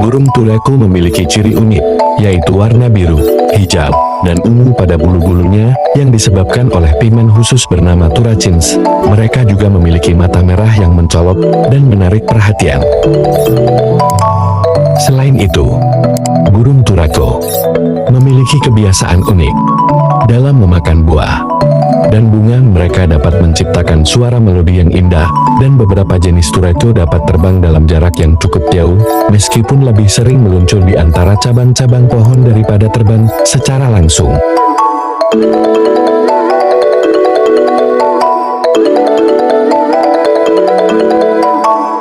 Burung turaco memiliki ciri unik, yaitu warna biru, hijau, dan ungu pada bulu-bulunya yang disebabkan oleh pigmen khusus bernama turachins. Mereka juga memiliki mata merah yang mencolok dan menarik perhatian. Selain itu, burung turaco memiliki kebiasaan unik dalam memakan buah dan bunga. Mereka dapat menciptakan suara melodi yang indah, dan beberapa jenis turaco dapat terbang dalam jarak yang cukup jauh, meskipun lebih sering meluncur di antara cabang-cabang pohon daripada terbang secara langsung.